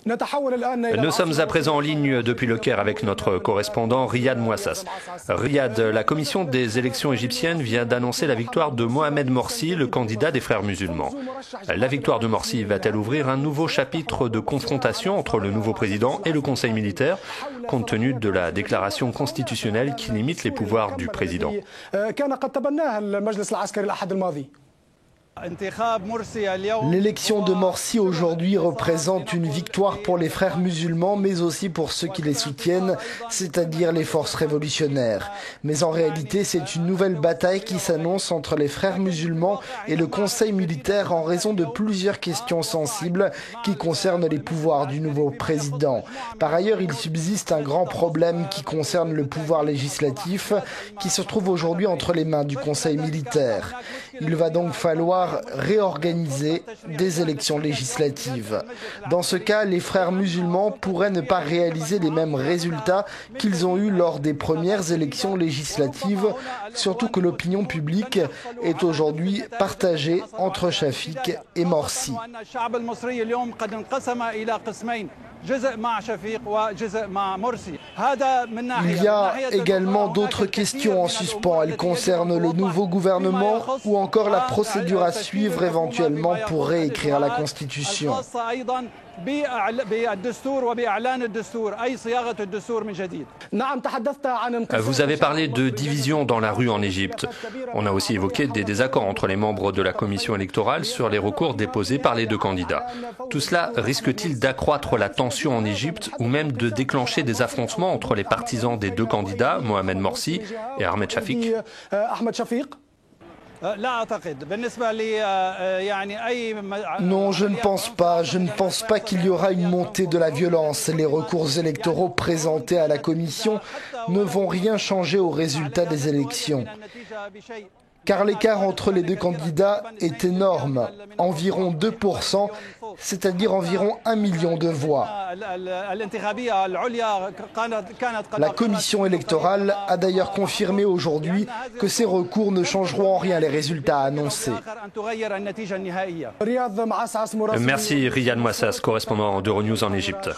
Nous sommes à présent en ligne depuis le Caire avec notre correspondant Riyad Mouassas. Riyad, la commission des élections égyptiennes vient d'annoncer la victoire de Mohamed Morsi, le candidat des Frères musulmans. La victoire de Morsi va-t-elle ouvrir un nouveau chapitre de confrontation entre le nouveau président et le conseil militaire, compte tenu de la déclaration constitutionnelle qui limite les pouvoirs du président? L'élection de Morsi aujourd'hui représente une victoire pour les frères musulmans, mais aussi pour ceux qui les soutiennent, c'est-à-dire les forces révolutionnaires. Mais en réalité, c'est une nouvelle bataille qui s'annonce entre les frères musulmans et le conseil militaire en raison de plusieurs questions sensibles qui concernent les pouvoirs du nouveau président. Par ailleurs, il subsiste un grand problème qui concerne le pouvoir législatif qui se trouve aujourd'hui entre les mains du conseil militaire. Il va donc falloir réorganiser des élections législatives. Dans ce cas, les frères musulmans pourraient ne pas réaliser les mêmes résultats qu'ils ont eus lors des premières élections législatives, surtout que l'opinion publique est aujourd'hui partagée entre Shafik et Morsi. Il y a également d'autres questions en suspens. Elles concernent le nouveau gouvernement ou encore la procédure à suivre éventuellement pour réécrire la Constitution. Vous avez parlé de division dans la rue en Égypte. On a aussi évoqué des désaccords entre les membres de la commission électorale sur les recours déposés par les deux candidats. Tout cela risque-t-il d'accroître la tension en Égypte ou même de déclencher des affrontements entre les partisans des deux candidats, Mohamed Morsi et Ahmed Shafik? Non, je ne pense pas. Je ne pense pas qu'il y aura une montée de la violence. Les recours électoraux présentés à la commission ne vont rien changer au résultat des élections. Car l'écart entre les deux candidats est énorme, environ 2%, c'est-à-dire environ 1 million de voix. La commission électorale a d'ailleurs confirmé aujourd'hui que ces recours ne changeront en rien les résultats annoncés. Merci Riyad Mouassas, correspondant d'Euronews en Égypte.